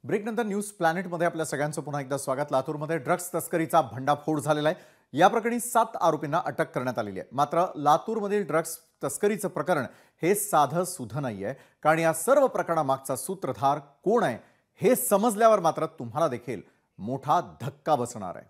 ब्रेकनंतर news प्लॅनेटमध्ये आपल्या सगळ्यांचं पुन्हा एकदा स्वागत। लातूरमध्ये ड्रग्स तस्करीचा भंडाफोड झालेला आहे। या प्रकरणी 7 आरोपींना अटक करण्यात आलेली आहे। मात्र लातूरमधील ड्रग्स तस्करीचं प्रकरण हे साधं सुधं नाहीये, कारण या सर्व प्रकरणामागचा सूत्रधार कोण आहे हे समजल्यावर मात्र तुम्हाला देखील मोठा धक्का बसणार आहे।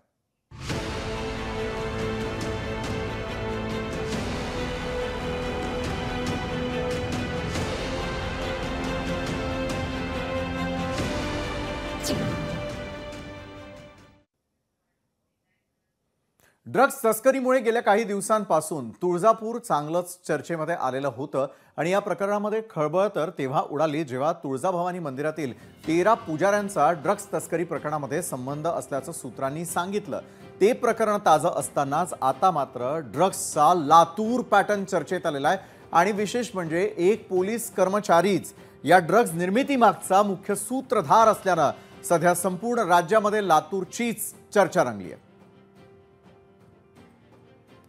ड्रग्स तस्करीमुळे गेल्या काही दिवसांपासून तुळजापूर चांगलंच चर्चेमध्ये आलेलं होतं आणि या प्रकरणामध्ये खळबळ तर तेव्हा उडाली जेव्हा तुळजाभवानी मंदिरातील 13 पुजाऱ्यांचा ड्रग्स तस्करी प्रकरणामध्ये संबंध असल्याचं सूत्रांनी सांगितलं। ते प्रकरण ताजं असतानाच आता मात्र ड्रग्सचा लातूर पॅटर्न चर्चेत आलेला आहे आणि विशेष म्हणजे एक पोलीस कर्मचारीच या ड्रग्स निर्मितीमागचा मुख्य सूत्रधार असल्यानं सध्या संपूर्ण राज्यामध्ये लातूरचीच चर्चा रंगली आहे।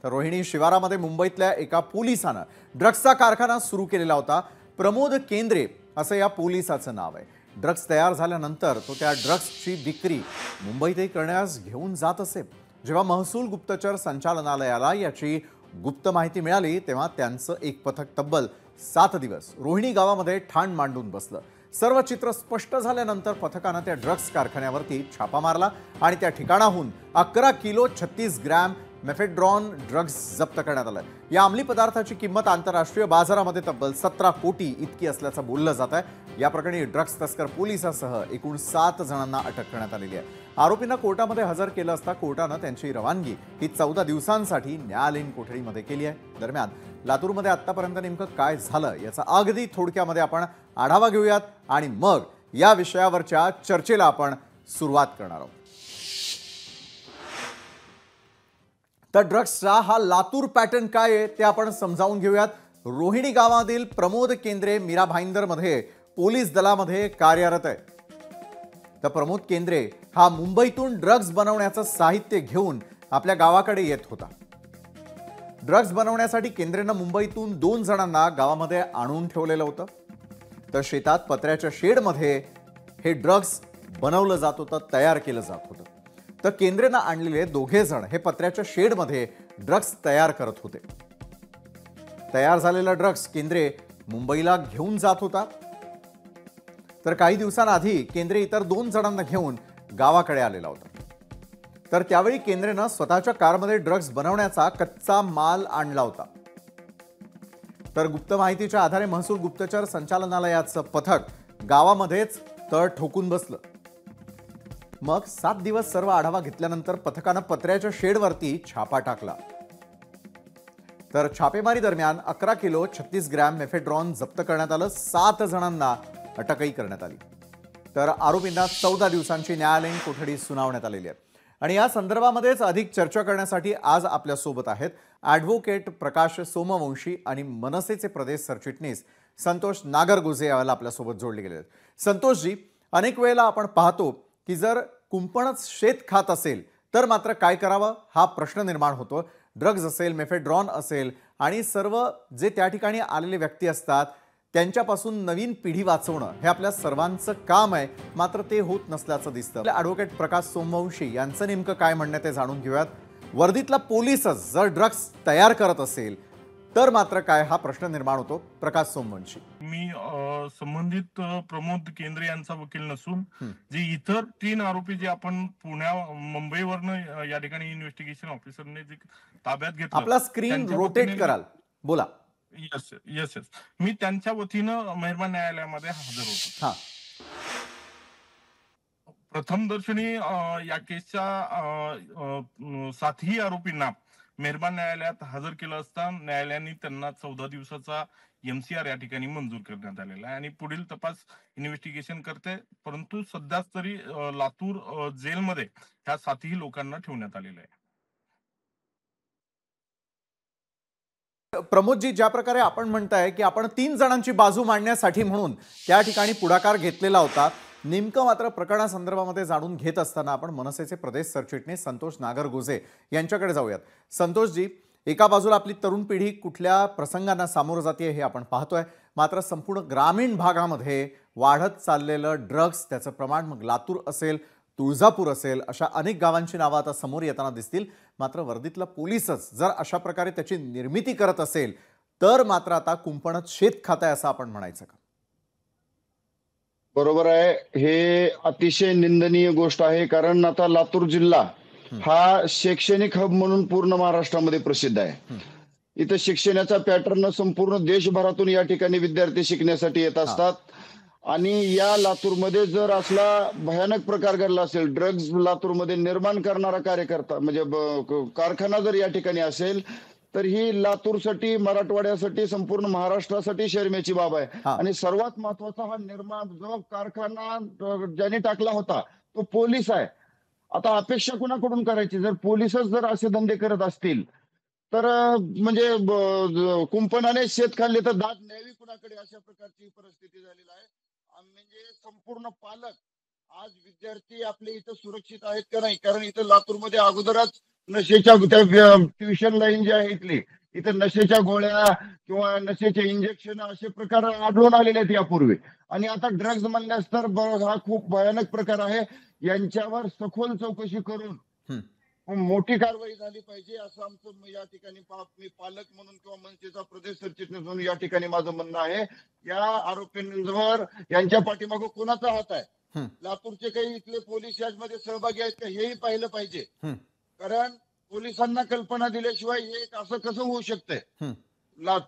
तर रोहिणी शिवारामध्ये मुंबईतल्या एका पोलिसानं ड्रग्सचा कारखाना सुरू केलेला होता। प्रमोद केंद्रे असं या पोलिसाचं नाव आहे। ड्रग्स तयार झाल्यानंतर तो त्या ड्रग्सची विक्री मुंबईतही करण्यास घेऊन जात असे। जेव्हा महसूल गुप्तचर संचालनालयाला याची गुप्त माहिती मिळाली तेव्हा त्यांचं एक पथक तब्बल 7 दिवस रोहिणी गावामध्ये ठाण मांडून बसलं। सर्व चित्र स्पष्ट झाल्यानंतर पथकानं त्या ड्रग्स कारखान्यावरती छापा मारला आणि त्या ठिकाणाहून 11 किलो 36 ग्रॅम मेफेड्रॉन ड्रग्स जप्त करण्यात आलं। या अंमली पदार्थाची किंमत आंतरराष्ट्रीय बाजारामध्ये तब्बल 17 कोटी इतकी असल्याचं बोललं जात आहे। या प्रकरणी ड्रग्स तस्कर पोलिसासह एकूण 7 जणांना अटक करण्यात आलेली आहे। आरोपींना कोर्टामध्ये हजर केलं असता कोर्टानं त्यांची रवानगी ही 14 दिवसांसाठी न्यायालयीन कोठडीमध्ये केली आहे। दरम्यान लातूरमध्ये आतापर्यंत नेमकं काय झालं याचा अगदी थोडक्यामध्ये आपण आढावा घेऊयात आणि मग या विषयावरच्या चर्चेला आपण सुरुवात करणार आहोत। तर ड्रग्सचा हा लातूर पॅटर्न काय आहे ते आपण समजावून घेऊयात। रोहिणी गावातील प्रमोद केंद्रे मीरा भाईंदरमध्ये पोलीस दलामध्ये कार्यरत आहे। तर प्रमोद केंद्रे हा मुंबईतून ड्रग्स बनवण्याचं साहित्य घेऊन आपल्या गावाकडे येत होता। ड्रग्स बनवण्यासाठी केंद्रेनं मुंबईतून 2 जणांना गावामध्ये आणून ठेवलेलं होतं। तर शेतात पत्र्याच्या शेडमध्ये हे ड्रग्स बनवलं जात होतं, तयार केलं जात होतं। तर केंद्रेनं आणलेले 2 जण हे पत्र्याच्या शेडमध्ये ड्रग्स तयार करत होते। तयार झालेला ड्रग्स केंद्रे मुंबईला घेऊन जात होता। तर काही दिवसांआधी केंद्रे इतर 2 जणांना घेऊन गावाकडे आलेला होता। तर त्यावेळी केंद्रेनं स्वतःच्या कारमध्ये ड्रग्स बनवण्याचा कच्चा माल आणला होता। तर गुप्त माहितीच्या आधारे महसूल गुप्तचर संचालनालयाचं पथक गावामध्येच तळ ठोकून बसलं। मग 7 दिवस सर्व आढावा घेतल्यानंतर पथकानं पत्र्याच्या शेडवरती छापा टाकला। तर छापेमारी दरम्यान 11 किलो 36 ग्रॅम मेफेड्रॉन जप्त करण्यात आलं। 7 जणांना अटकही करण्यात आली। तर आरोपींना 14 दिवसांची न्यायालयीन कोठडी सुनावण्यात आलेली आहे। आणि या संदर्भामध्येच अधिक चर्चा करण्यासाठी आज आपल्या सोबत आहेत ॲडव्होकेट प्रकाश सोमवंशी आणि मनसेचे प्रदेश सरचिटणीस संतोष नागरगोजे यावेळेला आपल्या सोबत जोडले गेले आहेत। संतोषजी, अनेक वेळेला आपण पाहतो की जर कुंपणच शेत खात असेल तर मात्र काय करावं हा प्रश्न निर्माण होतो। ड्रग्ज असेल, मेफेड्रॉन असेल आणि सर्व जे त्या ठिकाणी आलेले व्यक्ती असतात त्यांच्यापासून नवीन पिढी वाचवणं हे आपल्या सर्वांचं काम आहे, मात्र ते होत नसल्याचं दिसतं। ॲडव्होकेट प्रकाश सोमवंशी यांचं नेमकं काय म्हणणं ते जाणून घेऊयात। वर्दीतला पोलीसच जर ड्रग्स तयार करत असेल तर मात्र काय हा प्रश्न निर्माण होतो। प्रकाश सोमवंशी, मी संबंधित प्रमोद केंद्रे यांचा वकील नसून जे इतर 3 आरोपी जे आपण मुंबईवरनं या ठिकाणी इन्व्हेस्टिगेशन ऑफिसरने जे ताब्यात घेतलं, आपला स्क्रीन रोटेट कराल, बोला। यस यस यस मी त्यांच्या वतीनं मेहरबान न्यायालयामध्ये हजर होतो। हां, प्रथमदर्शनी या केसच्या 7ही आरोपींना मेहरबान न्यायालयात हजर केलं असता न्यायालयाने त्यांना 14 दिवसाचा MCR या ठिकाणी मंजूर करण्यात आलेला आहे आणि पुढील तपास इन्व्हेस्टिगेशन करते। परंतु सध्याच तरी लातूर जेलमध्ये ह्या 7ही लोकांना ठेवण्यात आलेलं आहे। प्रमोदजी, ज्या प्रकारे आपण म्हणताय की आपण 3 जणांची बाजू मांडण्यासाठी म्हणून त्या ठिकाणी पुढाकार घेतलेला होता, नेमकं मात्र प्रकरणासंदर्भामध्ये जाणून घेत असताना आपण मनसेचे प्रदेश सरचिटणीस संतोष नागरगोजे यांच्याकडे जाऊयात। संतोषजी, एका बाजूला आपली तरुण पिढी कुठल्या प्रसंगांना सामोरं जाते हे आपण पाहतोय, मात्र संपूर्ण ग्रामीण भागामध्ये वाढत चाललेलं ड्रग्स, त्याचं प्रमाण मग लातूर असेल, तुळजापूर असेल, अशा अनेक गावांची नावं आता समोर येताना दिसतील. मात्र वर्दीतला पोलीसच जर अशा प्रकारे त्याची निर्मिती करत असेल तर मात्र आता कुंपणच शेत खात आहे असं आपण म्हणायचं का? बरोबर आहे. हे अतिशय निंदनीय गोष्ट आहे, कारण आता लातूर जिल्हा हा शैक्षणिक हब म्हणून पूर्ण महाराष्ट्रामध्ये प्रसिद्ध आहे. इथं शिक्षणाचा पॅटर्न संपूर्ण देशभरातून या ठिकाणी विद्यार्थी शिकण्यासाठी येत असतात. आणि या लातूरमध्ये जर असला भयानक प्रकार घडला असेल, ड्रग्ज लातूरमध्ये निर्माण करणारा कार्यकर्ता म्हणजे कारखाना जर या ठिकाणी असेल, तर ही लातूरसाठी, मराठवाड्यासाठी, संपूर्ण महाराष्ट्रासाठी शरमेची बाब आहे. आणि सर्वात महत्वाचा हा जो कारखाना ज्याने टाकला होता तो पोलीस आहे. आता अपेक्षा कुणाकडून करायची? जर पोलीसच जर असे धंदे करत असतील तर म्हणजे कुंपणाने शेत खाल्ले तर दात न्यावी कुणाकडे, अशा प्रकारची परिस्थिती झालेली आहे. म्हणजे संपूर्ण पालक, आज विद्यार्थी आपले इथं सुरक्षित आहेत का नाही? कारण इथं लातूरमध्ये अगोदरच नशेच्या ट्युशन लाईन जी आहे इथं नशेच्या गोळ्या किंवा नशेचे इंजेक्शन असे प्रकार आढळून आलेले आहेत यापूर्वी. आणि आता ड्रग्ज म्हणल्यास तर हा खूप भयानक प्रकार आहे. यांच्यावर सखोल चौकशी करून मोठी कारवाई झाली पाहिजे, असं आमचं या ठिकाणी मी पालक म्हणून किंवा मनसेचा प्रदेश सरचिटणीस म्हणून या ठिकाणी माझं म्हणणं आहे. या आरोपींवर, यांच्या पाठीमागे कोणाचा हात आहे, लातूरचे काही इथले पोलीस यामध्ये सहभागी आहेत का, हेही पाहिलं पाहिजे. कारण पोलिसांना कल्पना दिल्याशिवाय हे असं कसं होऊ शकतंय?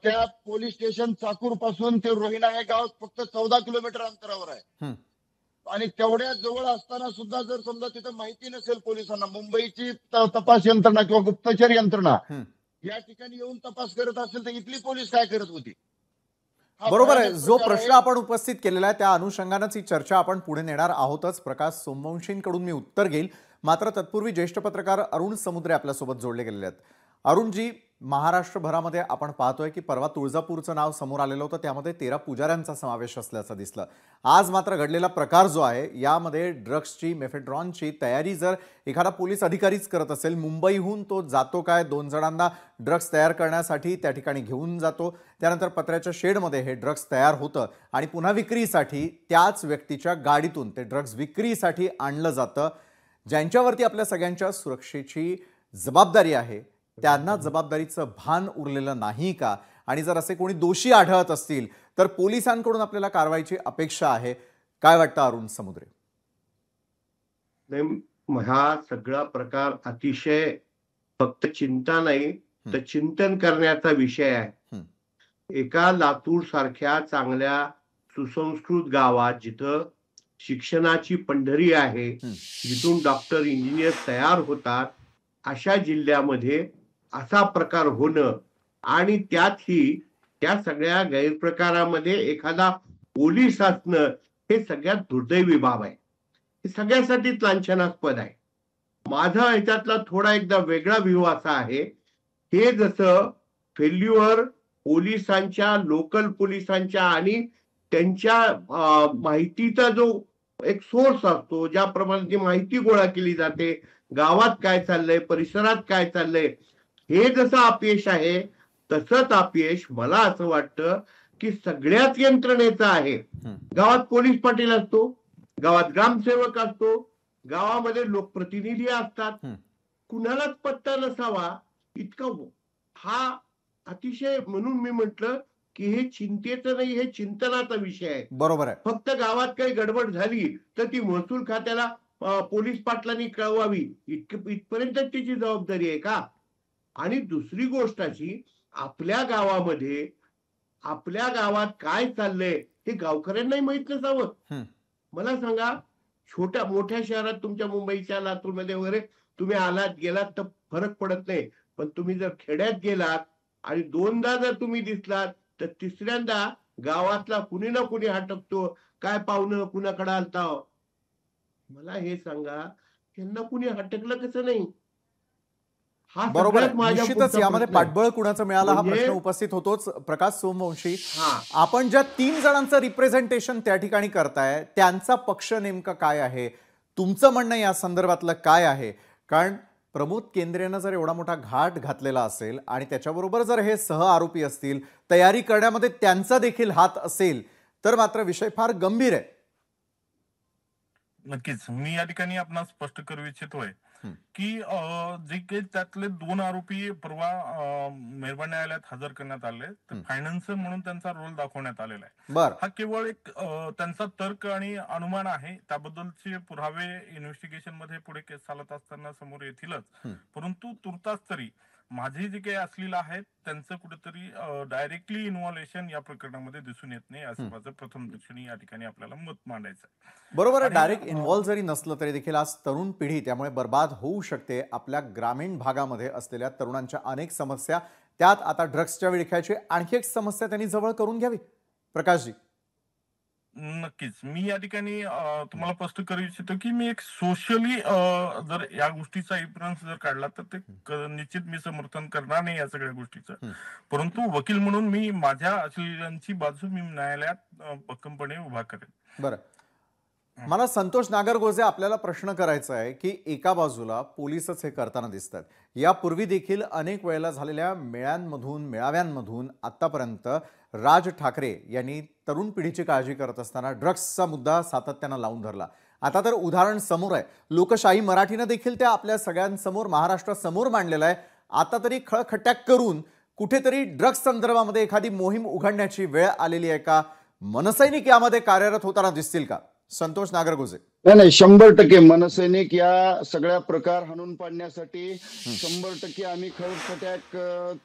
त्या पोलीस स्टेशन चाकूर पासून ते रोहिणा हे गाव फक्त 14 किलोमीटर अंतरावर आहे. आणि तेवढ्या जवळ असताना सुद्धा जर समजा तिथं माहिती नसेल पोलिसांना, मुंबईची तपास यंत्रणा किंवा गुप्तचर यंत्रणा या ठिकाणी येऊन तपास करत असेल तर इथली पोलीस काय करत होती? बरोबर आहे. जो प्रश्न आपण उपस्थित केलेला आहे त्या अनुषंगानेच ही चर्चा आपण पुढे नेणार आहोतच. प्रकाश सोमवंशींकडून मी उत्तर घेईल, मात्र तत्पूर्वी ज्येष्ठ पत्रकार अरुण समुद्रे आपल्यासोबत जोडले गेलेले आहेत. अरुणजी, महाराष्ट्रभरामध्ये आपण पाहतोय की परवा तुळजापूरचं नाव समोर आलेलं होतं, त्यामध्ये 13 पुजाऱ्यांचा समावेश असल्याचं दिसलं. आज मात्र घडलेला प्रकार जो आहे यामध्ये ड्रग्सची, मेफेड्रॉनची तयारी जर एखादा पोलीस अधिकारीच करत असेल, मुंबईहून तो जातो काय, 2 जणांना ड्रग्स तयार करण्यासाठी त्या ठिकाणी घेऊन जातो, त्यानंतर पत्र्याच्या शेडमध्ये हे ड्रग्स तयार होतं आणि पुन्हा विक्रीसाठी त्याच व्यक्तीच्या गाडीतून ते ड्रग्स विक्रीसाठी आणलं जातं. ज्यांच्यावरती आपल्या सगळ्यांच्या सुरक्षेची जबाबदारी आहे त्यांना जबाबदारीचं भान उरलेलं नाही का? आणि जर असे कोणी दोषी आढळत असतील तर पोलिसांकडून आपल्याला कारवाईची अपेक्षा आहे. काय वाटतं अरुण समुद्रे? हा सगळा प्रकार अतिशय फक्त चिंता नाही तर चिंतन करण्याचा विषय आहे. एका लातूर सारख्या चांगल्या सुसंस्कृत गावात, जिथं शिक्षणाची पंढरी आहे, जिथून डॉक्टर, इंजिनियर तयार होतात, अशा जिल्ह्यामध्ये असा प्रकार होणं आणि त्यातही त्या सगळ्या गैरप्रकारामध्ये एखादा पोलीस असणं, हे सगळ्यात दुर्दैवी बाब आहे. हे सगळ्यासाठीच लांछनास्पद आहे. माझा ह्याच्यातला थोडा एकदा वेगळा व्ह्यू असा आहे, हे जसं फेल्युअर पोलिसांच्या, लोकल पोलिसांच्या आणि त्यांच्या माहितीचा जो एक सोर्स असतो, ज्याप्रमाणे ती माहिती गोळा केली जाते, गावात काय चाललंय, परिसरात काय चाललंय, हे जसं अपयश आहे, तसंच अपयश मला असं वाटतं की सगळ्याच यंत्रणेचं आहे. गावात पोलीस पाटील असतो, गावात ग्रामसेवक असतो, गावामध्ये लोकप्रतिनिधी असतात, कुणालाच पत्ता नसावा इतकं हा अतिशय, म्हणून मी म्हटलं की हे चिंतेचं नाही, हे चिंतनाचा विषय आहे. बरोबर आहे. फक्त गावात काही गडबड झाली तर ती महसूल खात्याला, पोलीस पाटलांनी कळवावी इथपर्यंत त्याची जबाबदारी आहे का? आणि दुसरी गोष्ट अशी, आपल्या गावामध्ये, आपल्या गावात काय चाललंय हे गावकऱ्यांनाही माहित नसावं. मला सांगा, छोट्या मोठ्या शहरात, तुमच्या मुंबईच्या, लातूरमध्ये वगैरे तुम्ही आलात गेलात तर फरक पडत नाही. पण तुम्ही जर खेड्यात गेलात आणि 2दा जर तुम्ही दिसलात तर तिसऱ्यांदा गावातला कुणी ना कुणी हटकतो, काय पाहुणं, कुणाकडे आलता? मला हे सांगा, यांना कुणी हटकलं कसं नाही? बरोबर आहे. निश्चितच यामध्ये पाठबळ कुणाचं मिळालं हा प्रश्न उपस्थित होतोच. प्रकाश सोमवंशी, आपण ज्या 3 जणांचं रिप्रेझेंटेशन त्या ठिकाणी करताय त्यांचा पक्ष नेमका काय आहे? तुमचं म्हणणं या संदर्भातलं काय आहे? कारण प्रमोद केंद्रेनं जर एवढा मोठा घाट घातलेला असेल आणि त्याच्याबरोबर जर हे सह आरोपी असतील, तयारी करण्यामध्ये त्यांचा देखील हात असेल, तर मात्र विषय फार गंभीर आहे. नक्कीच मी या ठिकाणी आपणास स्पष्ट करू इच्छितोय हं. की जे काही त्यातले 2 आरोपी परवा मेहरबान न्यायालयात हजर करण्यात आले तर हं. फायनान्सर म्हणून त्यांचा रोल दाखवण्यात आलेला आहे. बर हा केवळ एक त्यांचा तर्क आणि अनुमान आहे. त्याबद्दलचे पुरावे इन्व्हेस्टिगेशन मध्ये पुढे केस चालत असताना समोर येतीलच. हं. परंतु तुर्तास तरी माझे जे काही असलेलं आहे त्यांचं कुठेतरी डायरेक्टली इन्व्हॉल्वेशन या प्रकरणामध्ये दिसून येत नाही असं माझं प्रथम दृष्टीने या ठिकाणी आपल्याला मत मांडायचं आहे. बरोबर आहे. आणि, डायरेक्ट इन्व्हॉल्व जरी नसलं तरी देखील आज तरुण पिढी त्यामुळे बर्बाद होऊ शकते. आपल्या ग्रामीण भागामध्ये असलेल्या तरुणांच्या अनेक समस्या, त्यात आता ड्रग्सच्या विळख्याची आणखी एक समस्या त्यांनी जवळ करून घ्यावी. प्रकाशजी. नक्कीच. मी या ठिकाणी तुम्हाला स्पष्ट करू इच्छितो की मी एक सोशली जर या गोष्टीचा इन्फ्लुअन्स जर काढला तर ते निश्चित मी समर्थन करणार नाही या सगळ्या गोष्टीचं. हं. परंतु वकील म्हणून मी माझ्या असलेल्यांची बाजू मी न्यायालयात भक्कमपणे उभा करेन. बरं, मला संतोष नागरगोजे आपल्याला प्रश्न करायचा आहे की एका बाजूला पोलीसच हे करताना दिसतात. यापूर्वी देखील अनेक वेळेला झालेल्या मेळाव्यांमधून आतापर्यंत राज ठाकरे यांनी तरुण पिढीची काळजी करत असताना ड्रग्सचा मुद्दा सातत्यानं लावून धरला. आता तर उदाहरण समोर आहे. लोकशाही मराठीनं देखील त्या आपल्या सगळ्यांसमोर महाराष्ट्रासमोर मांडलेला आहे. आता तरी खळखट्याक करून कुठेतरी ड्रग्स संदर्भामध्ये एखादी मोहीम उघडण्याची वेळ आलेली आहे का? मनसैनिक यामध्ये कार्यरत होताना दिसतील का? संतोष नागरगोजे. नाही 100% मनसैनिक या सगळ्या प्रकार हाणून पाडण्यासाठी 100% आम्ही खळखट्याक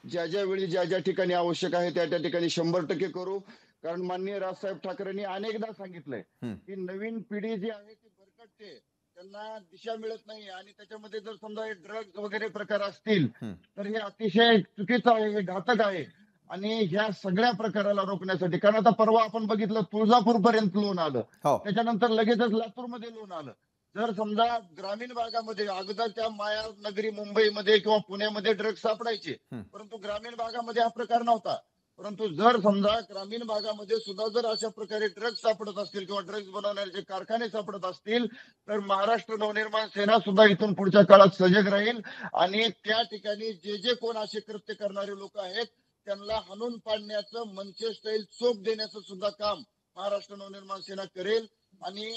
ज्या वेळी ज्या ठिकाणी आवश्यक आहे त्या ठिकाणी 100% करू. कारण माननीय राजसाहेब ठाकरेंनी अनेकदा सांगितलंय की नवीन पिढी जी आहे ती भरकटते, त्यांना दिशा मिळत नाही आणि त्याच्यामध्ये जर समजा हे ड्रग्ज वगैरे प्रकार असतील तर हे अतिशय चुकीचं आहे, हे घातक आहे. आणि ह्या सगळ्या प्रकाराला रोखण्यासाठी, कारण आता परवा आपण बघितलं तुळजापूर पर्यंत लोन आलं, त्याच्यानंतर लगेचच लातूरमध्ये लोन आलं. जर समजा ग्रामीण भागामध्ये अगोदर त्या माया नगरी मुंबईमध्ये किंवा पुण्यामध्ये ड्रग्ज सापडायचे, परंतु ग्रामीण भागामध्ये हा प्रकार नव्हता. परंतु जर समजा ग्रामीण भागामध्ये सुद्धा जर अशा प्रकारे ड्रग्ज सापडत असतील किंवा ड्रग्ज बनवण्याचे कारखाने सापडत असतील तर महाराष्ट्र नवनिर्माण सेना सुद्धा इथून पुढच्या काळात सजग राहील आणि त्या ठिकाणी जे कोण असे कृत्य करणारे लोक आहेत त्यांना हाणून पाडण्याचं, मनसे स्टाईल चोप देण्याचं सुद्धा काम महाराष्ट्र नवनिर्माण सेना करेल. आणि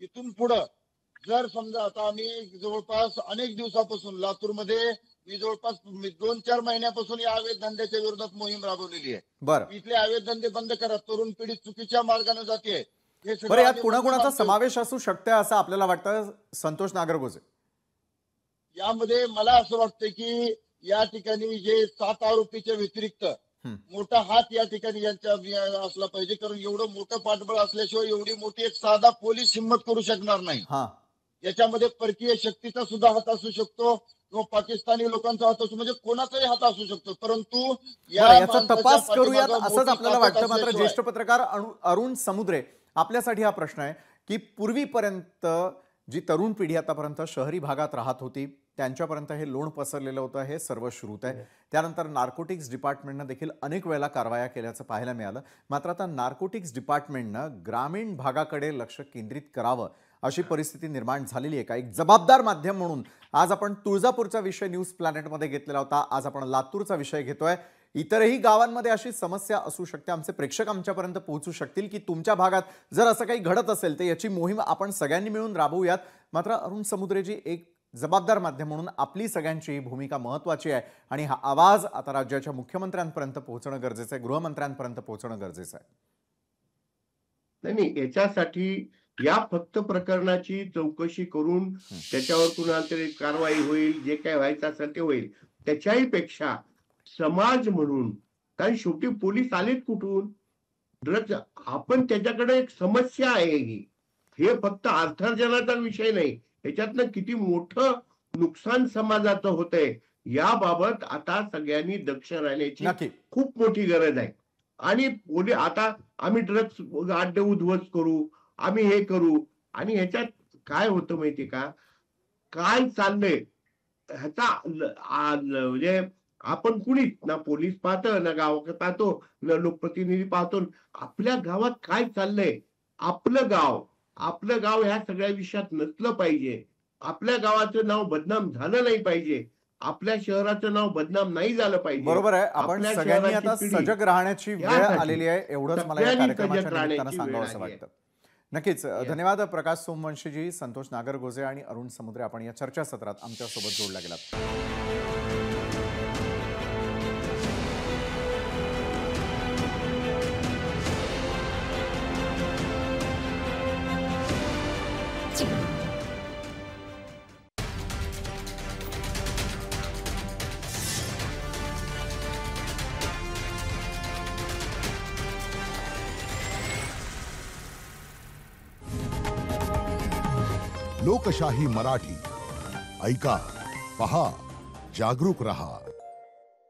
इथून पुढं जर समजा आता आम्ही जवळपास अनेक दिवसापासून लातूरमध्ये मी जवळपास 2-4 महिन्यापासून या अवैध धंद्याच्या विरोधात मोहीम राबवलेली आहे. बरं, इथले अवैध धंदे बंद करा, तरुण पिढी चुकीच्या मार्गाने जाते. बरं, यात कुणाकुणाचा समावेश असू शकते असं आपल्याला वाटतं संतोष नागरगोजे? यामध्ये मला असं वाटतं की या ठिकाणी जे 7 आरोपीच्या व्यतिरिक्त मोठा हात या ठिकाणी यांच्या असला पाहिजे. कारण एवढं मोठं पाठबळ असल्याशिवाय एवढी मोठी एक साधा पोलीस हिंमत करू शकणार नाही. याच्यामध्ये परकीय शक्तीचा सुद्धा हात असू शकतो किंवा पाकिस्तानी लोकांचा हात असू, म्हणजे कोणाचाही हात असू शकतो. परंतु याचा तपास करूयात असंच आपल्याला वाटतं. मात्र ज्येष्ठ पत्रकार अरुण समुद्रे, आपल्यासाठी हा प्रश्न आहे की पूर्वीपर्यंत जी तरुण पिढी आतापर्यंत शहरी भागात राहत होती त्यांच्यापर्यंत हे लोण पसरलेलं होतं, हे सर्व श्रुत आहे. त्यानंतर नार्कोटिक्स डिपार्टमेंटनं देखील अनेक वेळेला कारवाया केल्याचं पाहायला मिळालं. मात्र आता नार्कोटिक्स डिपार्टमेंटनं ग्रामीण भागाकडे लक्ष केंद्रित करावं अशी परिस्थिती निर्माण झालेली आहे का? एक जबाबदार माध्यम म्हणून आज आपण तुळजापूरचा विषय न्यूज प्लॅनेटमध्ये घेतलेला होता. आज आपण लातूरचा विषय घेतोय. इतरही गावांमध्ये अशी समस्या असू शकते. आमचे प्रेक्षक आमच्यापर्यंत पोहोचू शकतील की तुमच्या भागात जर असं काही घडत असेल तर याची मोहीम आपण सगळ्यांनी मिळून राबवूयात. मात्र अरुण समुद्रेजी, एक जबाबदार माध्यम म्हणून आपली सगळ्यांची भूमिका महत्त्वाची आहे आणि हा आवाज आता राज्याच्या मुख्यमंत्र्यांपर्यंत पोहोचणं गरजेचं आहे, गृहमंत्र्यांपर्यंत पोहोचणं गरजेचं आहे. नाही, याच्यासाठी या फक्त प्रकरणाची चौकशी करून त्याच्यावर कुणाला तरी कारवाई होईल, जे काय व्हायचं असेल ते होईल. त्याच्याही पेक्षा समाज म्हणून, कारण शेवटी पोलीस आलेत कुठून? ड्रग्ज, आपण त्याच्याकडे एक समस्या आहे ही, हे फक्त अर्थार्जनाचा विषय नाही, ह्याच्यातनं किती मोठं नुकसान समाजाचं होतंय याबाबत आता सगळ्यांनी दक्ष राहण्याची खूप मोठी गरज आहे. आणि आता आम्ही ड्रग्ज अड्डे उद्ध्वस्त करू, आम्ही हे करू, आणि ह्याच्यात काय होतं माहिती का, काय चाललंय ह्याचा म्हणजे आपण कुणीच ना पोलीस पाहतो, ना गावात पाहतो, ना लोकप्रतिनिधी पाहतो. आपल्या गावात काय चाललंय, आपलं गाव ह्या सगळ्या विषयात नसलं पाहिजे, आपल्या गावाचं नाव बदनाम झालं नाही पाहिजे. आपल्या शहराचं नाव बदनाम नाही झालं पाहिजे. बरोबर आहे. आपण आपल्या सगळ्यांनी शहराची आता पिढी सजग राहण्याची वेळ यासाठी आलेली आहे, एवढंच मला या सगळ्यांनी कार्यक्रमाच्या सजग निमित्तानं राहण्याची सांगावं वेळ असं आली आहे. वाटतं. नक्कीच धन्यवाद प्रकाश सोमवंशीजी, संतोष नागरगोजे आणि अरुण समुद्रे, आपण या चर्चासत्रात आमच्यासोबत जोडला गेलात. लोकशाही मराठी ऐका, पहा, जागरूक रहा.